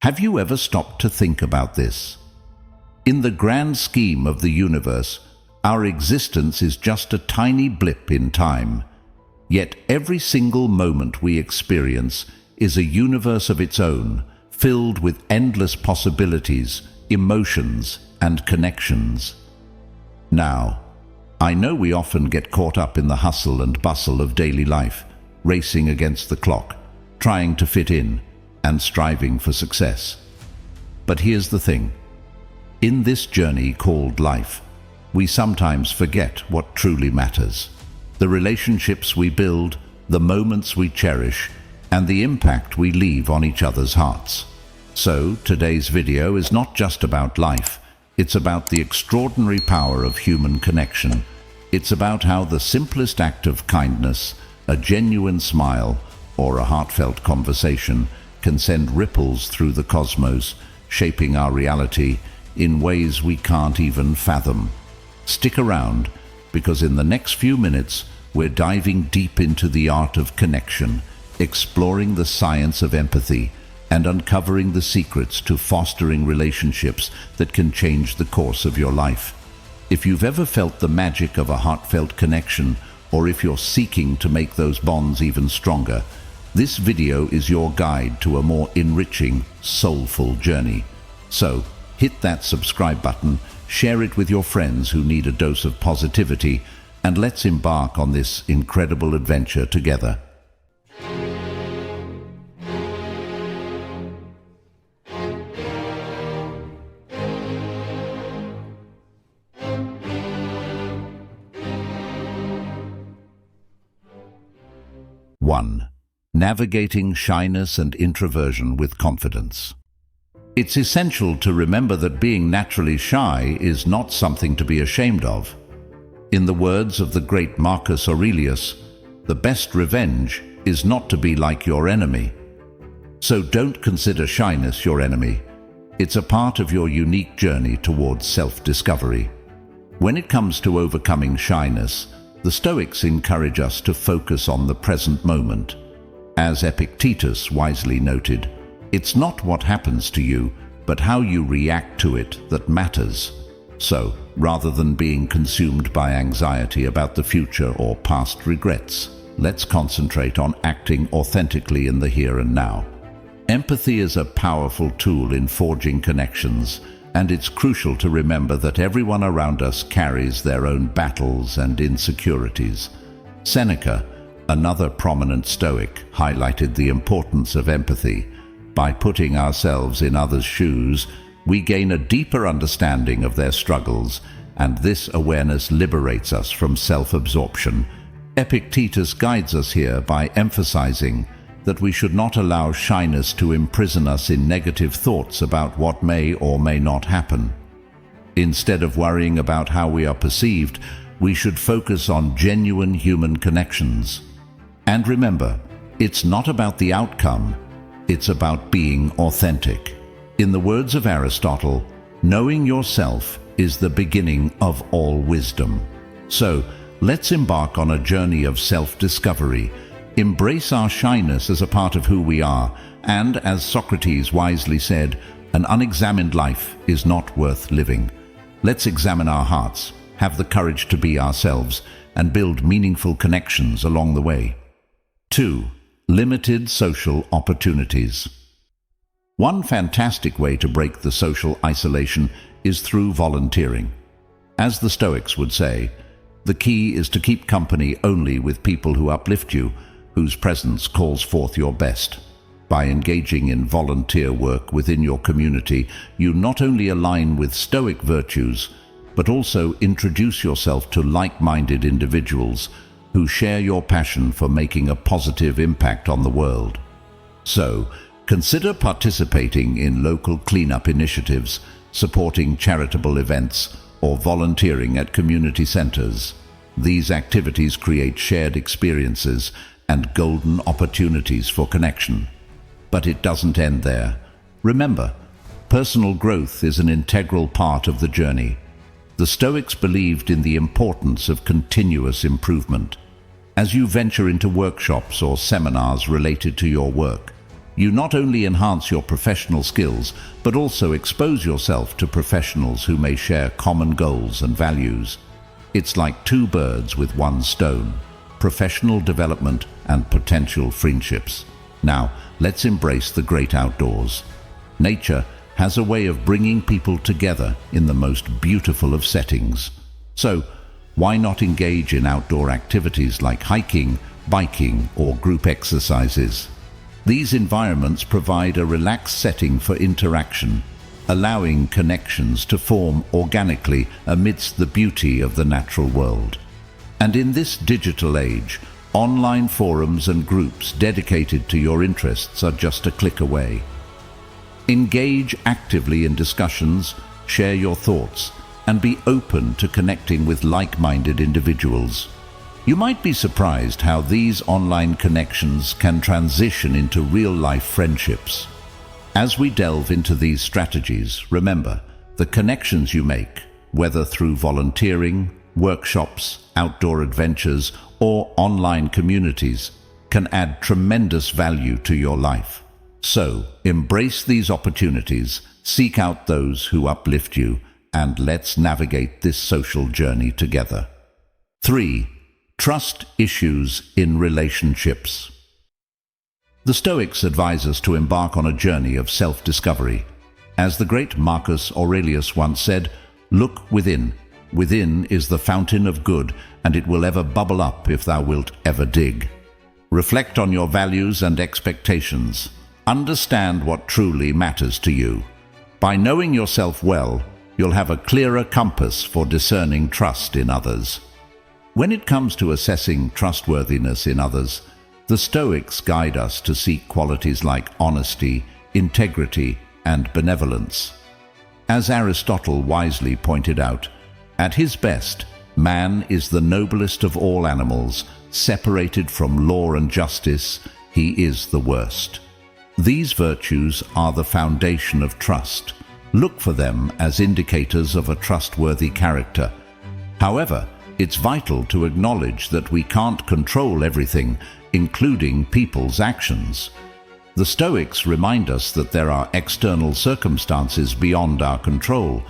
Have you ever stopped to think about this? In the grand scheme of the universe, our existence is just a tiny blip in time. Yet every single moment we experience is a universe of its own, filled with endless possibilities, emotions, and connections. Now, I know we often get caught up in the hustle and bustle of daily life, racing against the clock, trying to fit in, and striving for success. But here's the thing. In this journey called life, we sometimes forget what truly matters. The relationships we build, the moments we cherish, and the impact we leave on each other's hearts. So, today's video is not just about life. It's about the extraordinary power of human connection. It's about how the simplest act of kindness, a genuine smile, or a heartfelt conversation can send ripples through the cosmos, shaping our reality in ways we can't even fathom. Stick around, because in the next few minutes, we're diving deep into the art of connection, exploring the science of empathy, and uncovering the secrets to fostering relationships that can change the course of your life. If you've ever felt the magic of a heartfelt connection, or if you're seeking to make those bonds even stronger, this video is your guide to a more enriching, soulful journey. So, hit that subscribe button, share it with your friends who need a dose of positivity, and let's embark on this incredible adventure together. One, navigating shyness and introversion with confidence. It's essential to remember that being naturally shy is not something to be ashamed of. In the words of the great Marcus Aurelius, the best revenge is not to be like your enemy. So don't consider shyness your enemy. It's a part of your unique journey towards self-discovery. When it comes to overcoming shyness, the Stoics encourage us to focus on the present moment. As Epictetus wisely noted, it's not what happens to you, but how you react to it that matters. So, rather than being consumed by anxiety about the future or past regrets, let's concentrate on acting authentically in the here and now. Empathy is a powerful tool in forging connections, and it's crucial to remember that everyone around us carries their own battles and insecurities. Seneca, another prominent Stoic, highlighted the importance of empathy. By putting ourselves in others' shoes, we gain a deeper understanding of their struggles, and this awareness liberates us from self-absorption. Epictetus guides us here by emphasizing that we should not allow shyness to imprison us in negative thoughts about what may or may not happen. Instead of worrying about how we are perceived, we should focus on genuine human connections. And remember, it's not about the outcome, it's about being authentic. In the words of Aristotle, knowing yourself is the beginning of all wisdom. So, let's embark on a journey of self-discovery. Embrace our shyness as a part of who we are, and as Socrates wisely said, an unexamined life is not worth living. Let's examine our hearts, have the courage to be ourselves, and build meaningful connections along the way. 2. Limited social opportunities. One fantastic way to break the social isolation is through volunteering. As the Stoics would say, the key is to keep company only with people who uplift you, whose presence calls forth your best. By engaging in volunteer work within your community, you not only align with Stoic virtues, but also introduce yourself to like-minded individuals who share your passion for making a positive impact on the world. So, consider participating in local cleanup initiatives, supporting charitable events, or volunteering at community centers. These activities create shared experiences and golden opportunities for connection. But it doesn't end there. Remember, personal growth is an integral part of the journey. The Stoics believed in the importance of continuous improvement. As you venture into workshops or seminars related to your work, you not only enhance your professional skills, but also expose yourself to professionals who may share common goals and values. It's like two birds with one stone: professional development and potential friendships. Now, let's embrace the great outdoors. Nature has a way of bringing people together in the most beautiful of settings. So, why not engage in outdoor activities like hiking, biking, or group exercises? These environments provide a relaxed setting for interaction, allowing connections to form organically amidst the beauty of the natural world. And in this digital age, online forums and groups dedicated to your interests are just a click away. Engage actively in discussions, share your thoughts, and be open to connecting with like-minded individuals. You might be surprised how these online connections can transition into real-life friendships. As we delve into these strategies, remember, the connections you make, whether through volunteering, workshops, outdoor adventures, or online communities, can add tremendous value to your life. So, embrace these opportunities, seek out those who uplift you, and let's navigate this social journey together. 3. Trust issues in relationships. The Stoics advise us to embark on a journey of self-discovery. As the great Marcus Aurelius once said, "Look within. Within is the fountain of good, and it will ever bubble up if thou wilt ever dig." Reflect on your values and expectations. Understand what truly matters to you. By knowing yourself well, you'll have a clearer compass for discerning trust in others. When it comes to assessing trustworthiness in others, the Stoics guide us to seek qualities like honesty, integrity, and benevolence. As Aristotle wisely pointed out, at his best, man is the noblest of all animals. Separated from law and justice, he is the worst. These virtues are the foundation of trust. Look for them as indicators of a trustworthy character. However, it's vital to acknowledge that we can't control everything, including people's actions. The Stoics remind us that there are external circumstances beyond our control.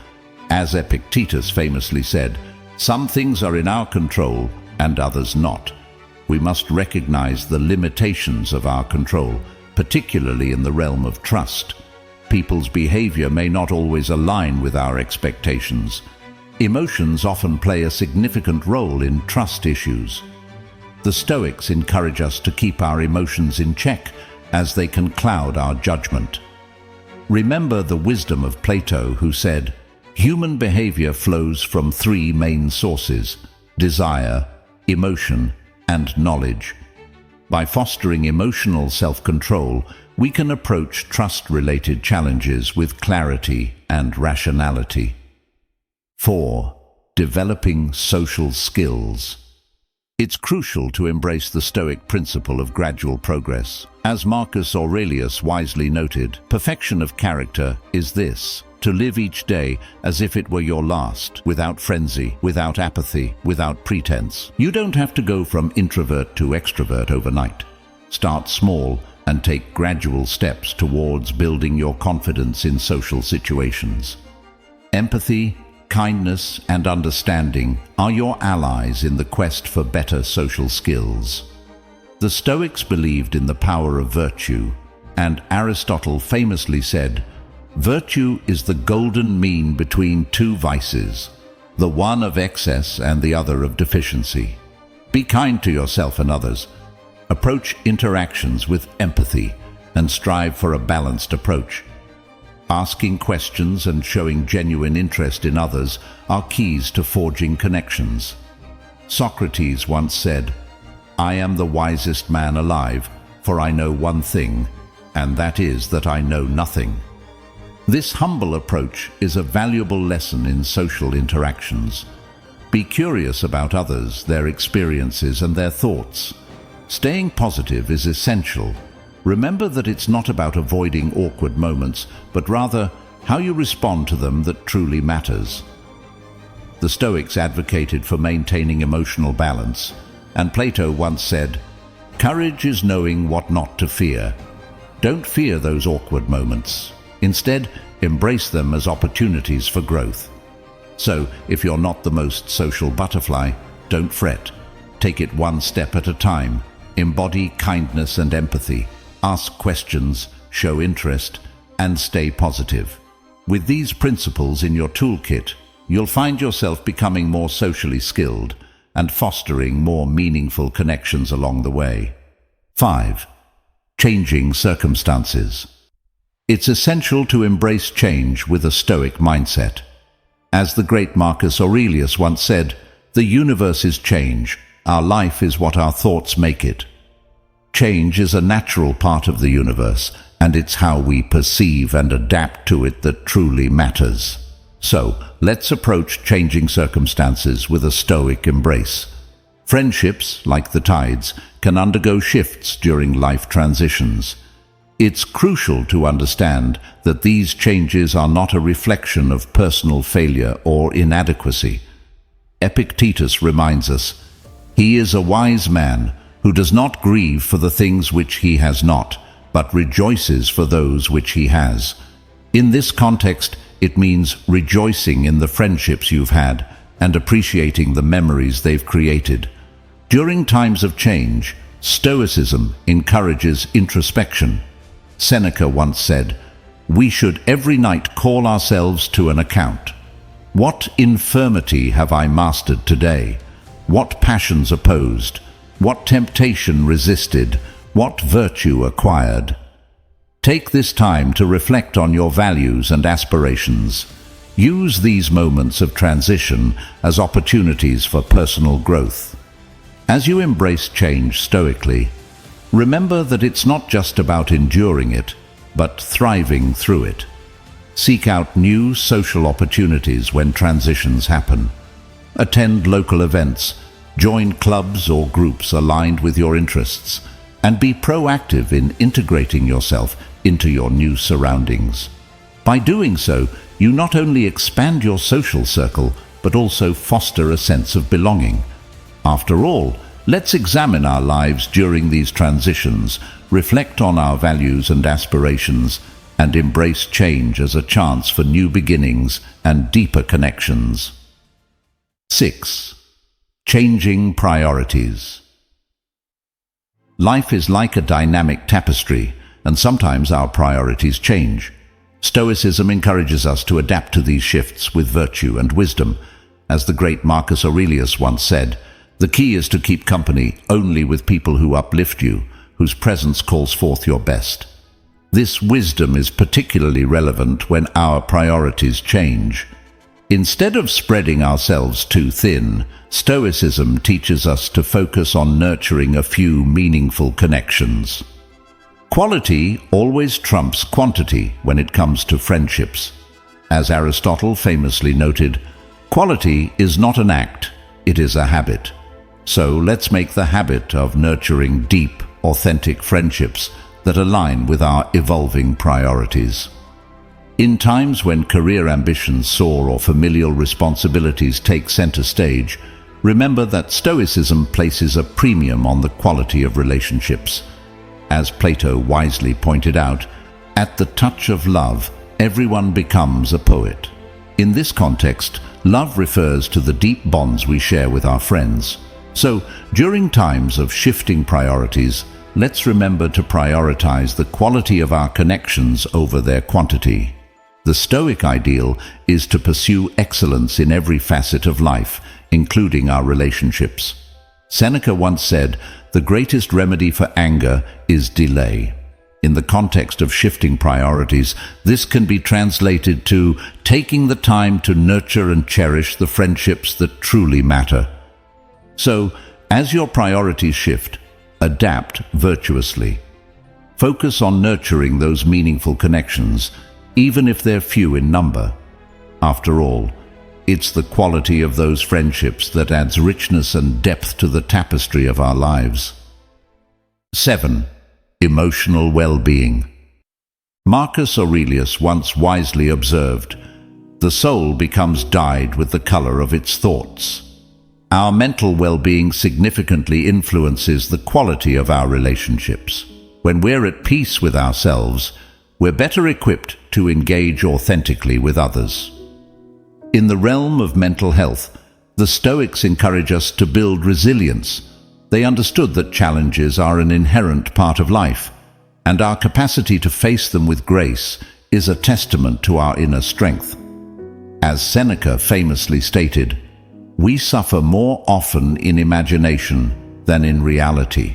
As Epictetus famously said, "Some things are in our control and others not." We must recognize the limitations of our control, particularly in the realm of trust. People's behavior may not always align with our expectations. Emotions often play a significant role in trust issues. The Stoics encourage us to keep our emotions in check, as they can cloud our judgment. Remember the wisdom of Plato, who said, "Human behavior flows from three main sources: desire, emotion, and knowledge." By fostering emotional self-control, we can approach trust-related challenges with clarity and rationality. 4. Developing social skills. It's crucial to embrace the Stoic principle of gradual progress. As Marcus Aurelius wisely noted, perfection of character is this: to live each day as if it were your last, without frenzy, without apathy, without pretense. You don't have to go from introvert to extrovert overnight. Start small and take gradual steps towards building your confidence in social situations. Empathy, kindness, and understanding are your allies in the quest for better social skills. The Stoics believed in the power of virtue, and Aristotle famously said, "Virtue is the golden mean between two vices, the one of excess and the other of deficiency." Be kind to yourself and others. Approach interactions with empathy and strive for a balanced approach. Asking questions and showing genuine interest in others are keys to forging connections. Socrates once said, "I am the wisest man alive, for I know one thing, and that is that I know nothing." This humble approach is a valuable lesson in social interactions. Be curious about others, their experiences, and their thoughts. Staying positive is essential. Remember that it's not about avoiding awkward moments, but rather how you respond to them that truly matters. The Stoics advocated for maintaining emotional balance, and Plato once said, "Courage is knowing what not to fear." Don't fear those awkward moments. Instead, embrace them as opportunities for growth. So, if you're not the most social butterfly, don't fret. Take it one step at a time. Embody kindness and empathy. Ask questions, show interest, and stay positive. With these principles in your toolkit, you'll find yourself becoming more socially skilled and fostering more meaningful connections along the way. 5. Changing circumstances. It's essential to embrace change with a Stoic mindset. As the great Marcus Aurelius once said, "The universe is change. Our life is what our thoughts make it." Change is a natural part of the universe, and it's how we perceive and adapt to it that truly matters. So, let's approach changing circumstances with a Stoic embrace. Friendships, like the tides, can undergo shifts during life transitions. It's crucial to understand that these changes are not a reflection of personal failure or inadequacy. Epictetus reminds us, "He is a wise man who does not grieve for the things which he has not, but rejoices for those which he has." In this context, it means rejoicing in the friendships you've had and appreciating the memories they've created. During times of change, Stoicism encourages introspection. Seneca once said, "We should every night call ourselves to an account. What infirmity have I mastered today? What passions opposed? What temptation resisted? What virtue acquired?" Take this time to reflect on your values and aspirations. Use these moments of transition as opportunities for personal growth. As you embrace change stoically, remember that it's not just about enduring it, but thriving through it. Seek out new social opportunities when transitions happen. Attend local events, join clubs or groups aligned with your interests, and be proactive in integrating yourself into your new surroundings. By doing so, you not only expand your social circle, but also foster a sense of belonging. After all, let's examine our lives during these transitions, reflect on our values and aspirations, and embrace change as a chance for new beginnings and deeper connections. 6. Changing priorities. Life is like a dynamic tapestry, and sometimes our priorities change. Stoicism encourages us to adapt to these shifts with virtue and wisdom. As the great Marcus Aurelius once said, "The key is to keep company only with people who uplift you, whose presence calls forth your best." This wisdom is particularly relevant when our priorities change. Instead of spreading ourselves too thin, Stoicism teaches us to focus on nurturing a few meaningful connections. Quality always trumps quantity when it comes to friendships. As Aristotle famously noted, "Quality is not an act, it is a habit." So let's make the habit of nurturing deep, authentic friendships that align with our evolving priorities. In times when career ambitions soar or familial responsibilities take center stage, remember that Stoicism places a premium on the quality of relationships. As Plato wisely pointed out, at the touch of love, everyone becomes a poet. In this context, love refers to the deep bonds we share with our friends. So, during times of shifting priorities, let's remember to prioritize the quality of our connections over their quantity. The Stoic ideal is to pursue excellence in every facet of life, including our relationships. Seneca once said, "The greatest remedy for anger is delay." In the context of shifting priorities, this can be translated to taking the time to nurture and cherish the friendships that truly matter. So, as your priorities shift, adapt virtuously. Focus on nurturing those meaningful connections, even if they're few in number. After all, it's the quality of those friendships that adds richness and depth to the tapestry of our lives. 7. Emotional well-being. Marcus Aurelius once wisely observed, "The soul becomes dyed with the color of its thoughts." Our mental well-being significantly influences the quality of our relationships. When we're at peace with ourselves, we're better equipped to engage authentically with others. In the realm of mental health, the Stoics encourage us to build resilience. They understood that challenges are an inherent part of life, and our capacity to face them with grace is a testament to our inner strength. As Seneca famously stated, "We suffer more often in imagination than in reality."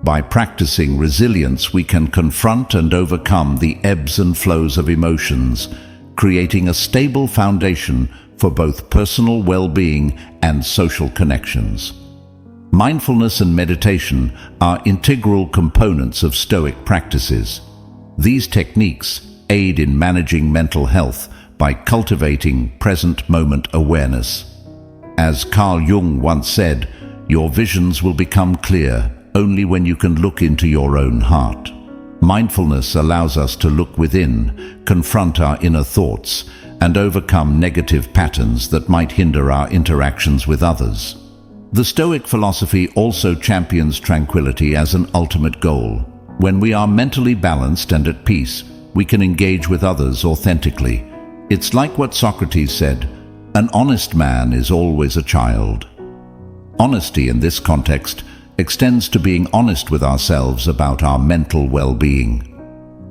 By practicing resilience, we can confront and overcome the ebbs and flows of emotions, creating a stable foundation for both personal well-being and social connections. Mindfulness and meditation are integral components of Stoic practices. These techniques aid in managing mental health by cultivating present-moment awareness. As Carl Jung once said, "Your visions will become clear only when you can look into your own heart." Mindfulness allows us to look within, confront our inner thoughts, and overcome negative patterns that might hinder our interactions with others. The Stoic philosophy also champions tranquility as an ultimate goal. When we are mentally balanced and at peace, we can engage with others authentically. It's like what Socrates said, "An honest man is always a child." Honesty in this context extends to being honest with ourselves about our mental well-being.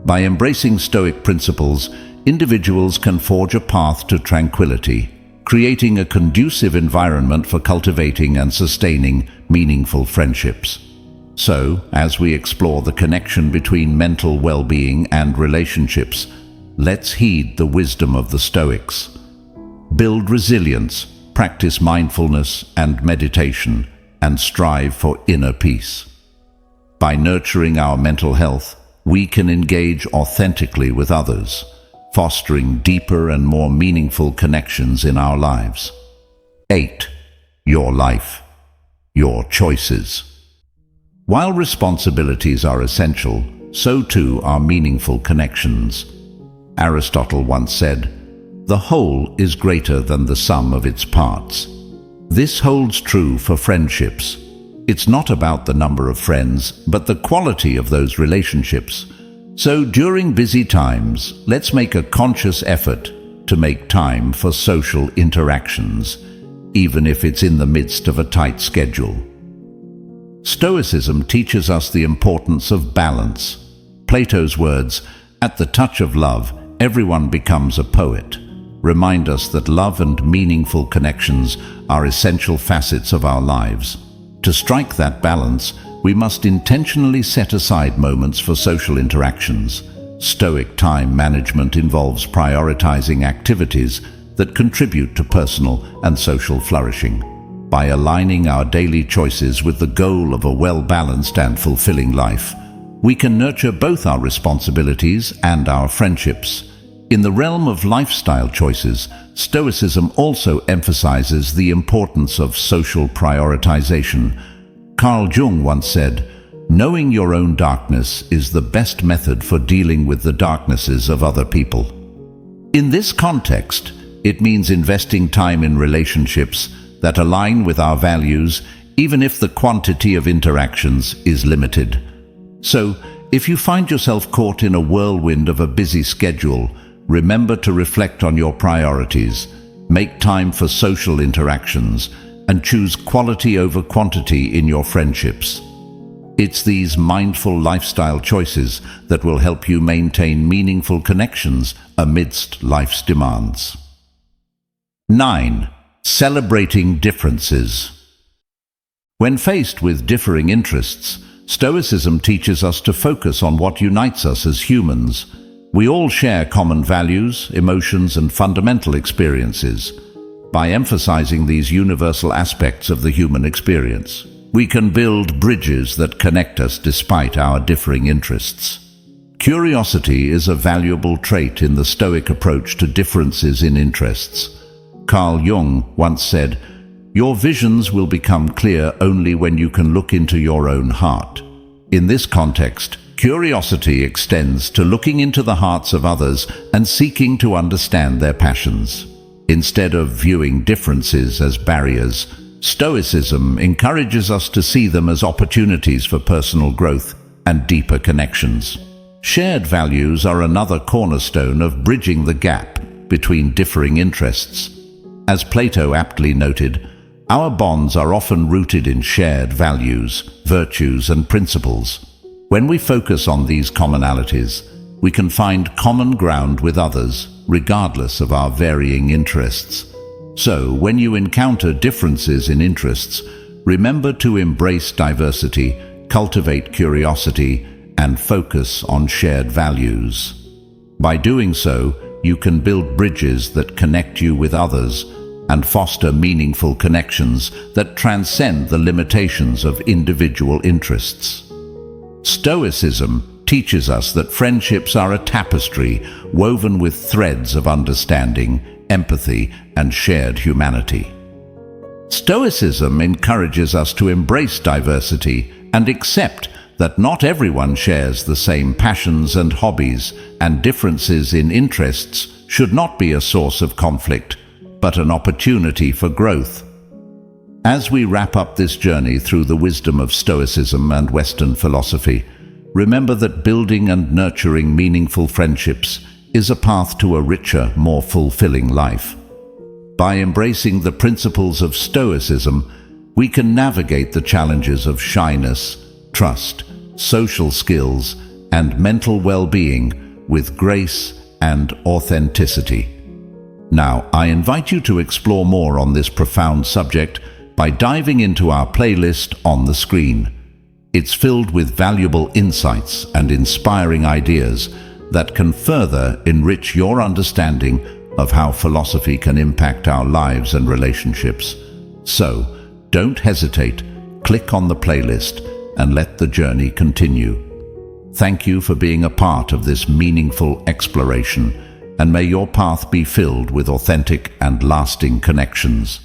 By embracing Stoic principles, individuals can forge a path to tranquility, creating a conducive environment for cultivating and sustaining meaningful friendships. So, as we explore the connection between mental well-being and relationships, let's heed the wisdom of the Stoics. Build resilience, practice mindfulness and meditation, and strive for inner peace. By nurturing our mental health, we can engage authentically with others, fostering deeper and more meaningful connections in our lives. 8. Your life. Your choices. While responsibilities are essential, so too are meaningful connections. Aristotle once said, "The whole is greater than the sum of its parts." This holds true for friendships. It's not about the number of friends, but the quality of those relationships. So during busy times, let's make a conscious effort to make time for social interactions, even if it's in the midst of a tight schedule. Stoicism teaches us the importance of balance. Plato's words, "At the touch of love, everyone becomes a poet," remind us that love and meaningful connections are essential facets of our lives. To strike that balance, we must intentionally set aside moments for social interactions. Stoic time management involves prioritizing activities that contribute to personal and social flourishing. By aligning our daily choices with the goal of a well-balanced and fulfilling life, we can nurture both our responsibilities and our friendships. In the realm of lifestyle choices, Stoicism also emphasizes the importance of social prioritization. Carl Jung once said, "Knowing your own darkness is the best method for dealing with the darknesses of other people." In this context, it means investing time in relationships that align with our values, even if the quantity of interactions is limited. So, if you find yourself caught in a whirlwind of a busy schedule, remember to reflect on your priorities, make time for social interactions, and choose quality over quantity in your friendships. It's these mindful lifestyle choices that will help you maintain meaningful connections amidst life's demands. 9. Celebrating differences. When faced with differing interests, Stoicism teaches us to focus on what unites us as humans. We all share common values, emotions, and fundamental experiences. By emphasizing these universal aspects of the human experience, we can build bridges that connect us despite our differing interests. Curiosity is a valuable trait in the Stoic approach to differences in interests. Carl Jung once said, "Your visions will become clear only when you can look into your own heart." In this context, curiosity extends to looking into the hearts of others and seeking to understand their passions. Instead of viewing differences as barriers, Stoicism encourages us to see them as opportunities for personal growth and deeper connections. Shared values are another cornerstone of bridging the gap between differing interests. As Plato aptly noted, our bonds are often rooted in shared values, virtues, and principles. When we focus on these commonalities, we can find common ground with others, regardless of our varying interests. So, when you encounter differences in interests, remember to embrace diversity, cultivate curiosity, and focus on shared values. By doing so, you can build bridges that connect you with others and foster meaningful connections that transcend the limitations of individual interests. Stoicism teaches us that friendships are a tapestry woven with threads of understanding, empathy, and shared humanity. Stoicism encourages us to embrace diversity and accept that not everyone shares the same passions and hobbies, and differences in interests should not be a source of conflict, but an opportunity for growth. As we wrap up this journey through the wisdom of Stoicism and Western philosophy, remember that building and nurturing meaningful friendships is a path to a richer, more fulfilling life. By embracing the principles of Stoicism, we can navigate the challenges of shyness, trust, social skills, and mental well-being with grace and authenticity. Now, I invite you to explore more on this profound subject by diving into our playlist on the screen. It's filled with valuable insights and inspiring ideas that can further enrich your understanding of how philosophy can impact our lives and relationships. So, don't hesitate, click on the playlist, and let the journey continue. Thank you for being a part of this meaningful exploration, and may your path be filled with authentic and lasting connections.